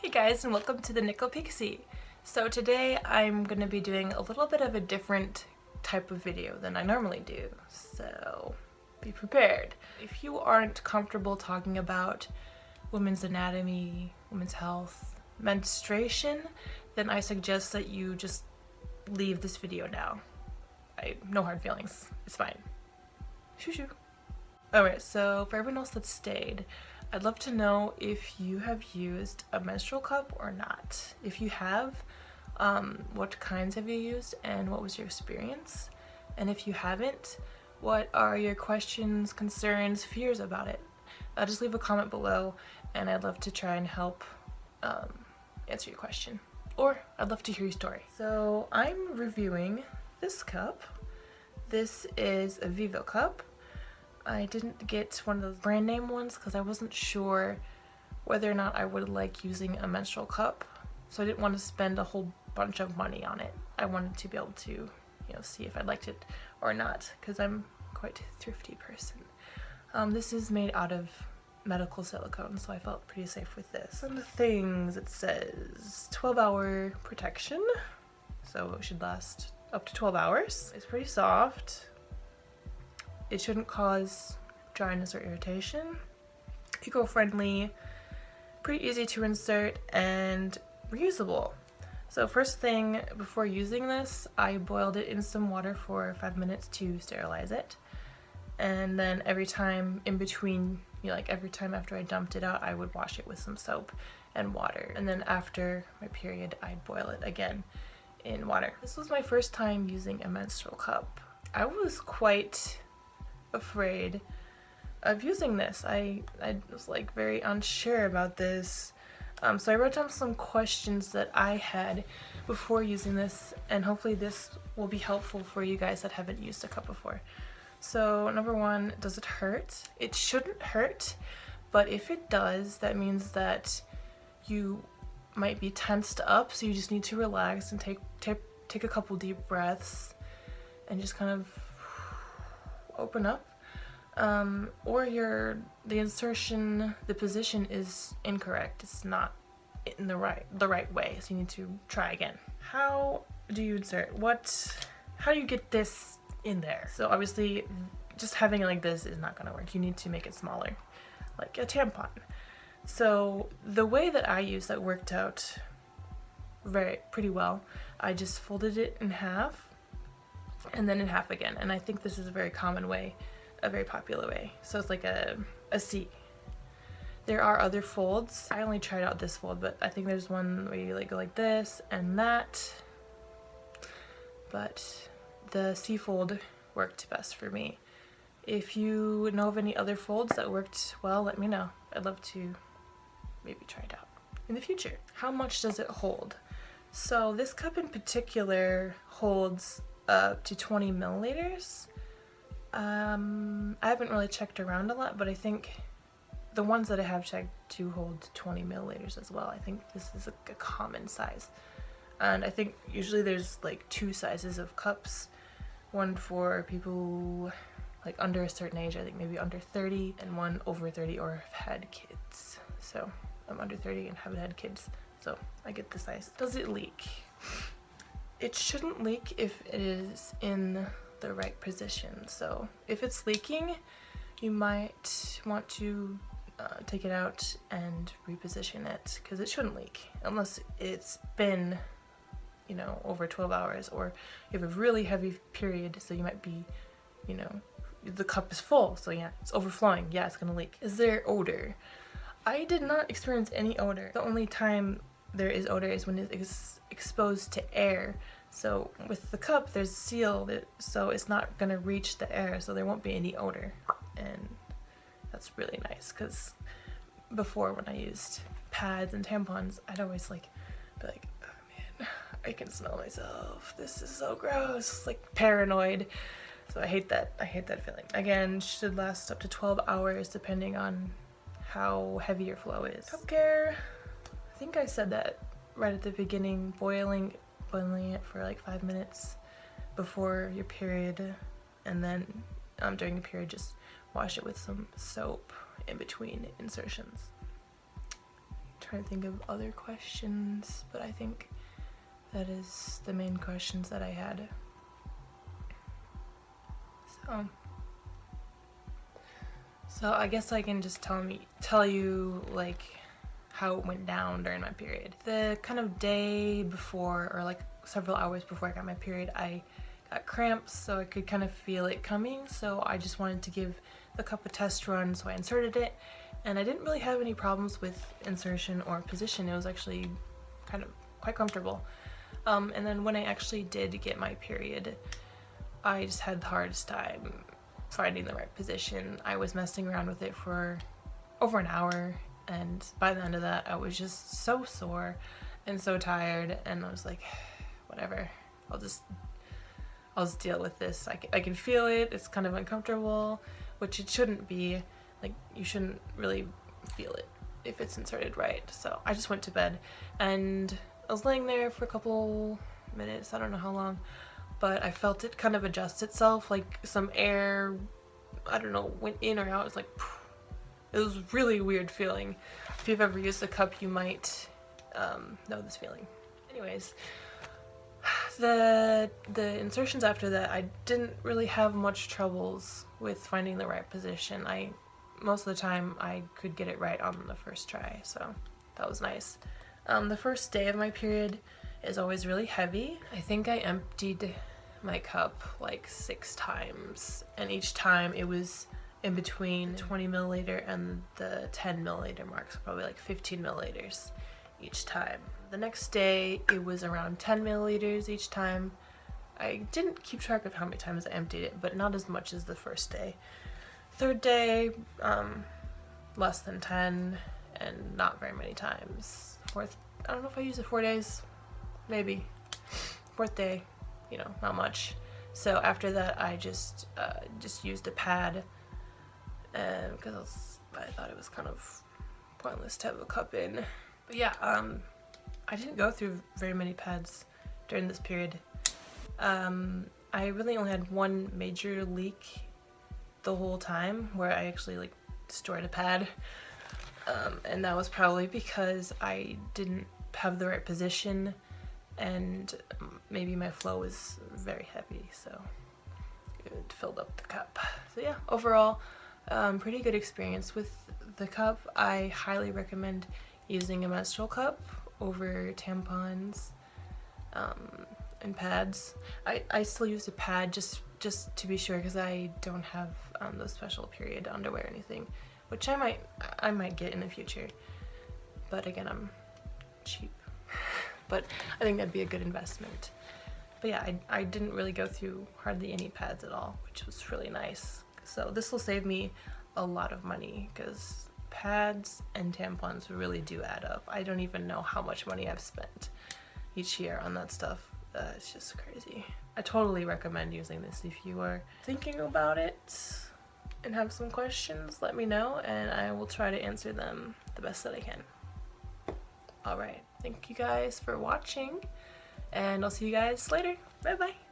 Hey guys, and welcome to the Nickel Pixie. So today I'm going to be doing a little bit of a different type of video than I normally do, so be prepared. If you aren't comfortable talking about women's anatomy, women's health, menstruation, then I suggest that you just leave this video now. No hard feelings, it's fine. Shoo shoo. Alright, so for everyone else that stayed, I'd love to know if you have used a menstrual cup or not. If you have, what kinds have you used and what was your experience? And if you haven't, what are your questions, concerns, fears about it? Just leave a comment below and I'd love to try and help answer your question. Or I'd love to hear your story. So I'm reviewing this cup. This is a Viva cup. I didn't get one of those brand name ones because I wasn't sure whether or not I would like using a menstrual cup, so I didn't want to spend a whole bunch of money on it. I wanted to be able to, see if I liked it or not, because I'm quite a thrifty person. This is made out of medical silicone, so I felt pretty safe with this. Some things, it says 12-hour protection, so it should last up to 12 hours. It's pretty soft. It shouldn't cause dryness or irritation. Eco-friendly, pretty easy to insert, and reusable. So first thing, before using this, I boiled it in some water for 5 minutes to sterilize it. And then every time in between, every time after I dumped it out, I would wash it with some soap and water. And then after my period, I'd boil it again in water. This was my first time using a menstrual cup. I was quite afraid of using this. I was very unsure about this, so I wrote down some questions that I had before using this, and hopefully this will be helpful for you guys that haven't used a cup before. So number one, does it hurt? It shouldn't hurt, but if it does, that means that you might be tensed up, so you just need to relax and take a couple deep breaths and just kind of open up, or the insertion, the position is incorrect. It's not in the right way, so you need to try again. How do you insert? How do you get this in there? So obviously just having it like this is not gonna work. You need to make it smaller, like a tampon. So the way that I used that worked out pretty well. I just folded it in half and then in half again, and I think this is a very common way, a very popular way. So it's like a C. There are other folds. I only tried out this fold, but I think there's one where you go like this and that, but the C fold worked best for me. If you know of any other folds that worked well, let me know. I'd love to maybe try it out in the future. How much does it hold? So this cup in particular holds up to 20 milliliters. I haven't really checked around a lot, but I think the ones that I have checked do hold 20 milliliters as well. I think this is a common size. And I think usually there's two sizes of cups. One for people under a certain age, I think maybe under 30, and one over 30 or have had kids. So I'm under 30 and haven't had kids, so I get the size. Does it leak? It shouldn't leak if it is in the right position. So if it's leaking, you might want to take it out and reposition it, because it shouldn't leak unless it's been over 12 hours, or you have a really heavy period, so you might be, the cup is full, so yeah, it's overflowing. Yeah, it's gonna leak. Is there odor? I did not experience any odor. The only time there is odor is when it is exposed to air. So with the cup, there's a seal, so it's not gonna reach the air, so there won't be any odor. And that's really nice, because before, when I used pads and tampons, I'd always be like, oh man, I can smell myself. This is so gross, paranoid. So I hate that feeling. Again, should last up to 12 hours depending on how heavy your flow is. Cup care, I think I said that right at the beginning, boiling it for 5 minutes before your period, and then during the period just wash it with some soap in between insertions. trying to think of other questions, but I think that is the main questions that I had. So I guess I can just tell you like how it went down during my period. The kind of day before, or like several hours before I got my period, I got cramps, so I could kind of feel it coming, so I just wanted to give the cup a test run, so I inserted it, and I didn't really have any problems with insertion or position. It was actually kind of quite comfortable. And then when I actually did get my period, I just had the hardest time finding the right position. I was messing around with it for over an hour, and by the end of that I was just so sore and so tired, and I was like, whatever, I'll just deal with this. I can feel it, it's kind of uncomfortable, which it shouldn't be. Like, you shouldn't really feel it if it's inserted right. So I just went to bed, and I was laying there for a couple minutes, I don't know how long, but I felt it kind of adjust itself, like some air, I don't know, went in or out. It's like, it was a really weird feeling. If you've ever used a cup, you might know this feeling. Anyways, the insertions after that, I didn't really have much troubles with finding the right position. Most of the time I could get it right on the first try, so that was nice. The first day of my period is always really heavy. I think I emptied my cup like 6 times, and each time it was in between 20 milliliter and the 10 milliliter mark, so probably like 15 milliliters each time. The next day it was around 10 milliliters each time. I didn't keep track of how many times I emptied it, but not as much as the first day. Third day, less than 10, and not very many times. Fourth, I don't know if I used it 4 days, maybe. Fourth day, you know, not much. So after that I just used a pad, because I thought it was kind of pointless to have a cup in. But yeah, I didn't go through very many pads during this period. I really only had one major leak the whole time where I actually like destroyed a pad, and that was probably because I didn't have the right position, and maybe my flow was very heavy, so it filled up the cup. So yeah, overall, pretty good experience with the cup. I highly recommend using a menstrual cup over tampons and pads. I still use a pad just to be sure, because I don't have the special period underwear or anything, which I might get in the future, but again, I'm cheap. But I think that'd be a good investment. But yeah, I didn't really go through hardly any pads at all, which was really nice. So this will save me a lot of money, because pads and tampons really do add up. I don't even know how much money I've spent each year on that stuff. It's just crazy. I totally recommend using this. If you are thinking about it and have some questions, let me know, and I will try to answer them the best that I can. Alright, thank you guys for watching, and I'll see you guys later. Bye bye!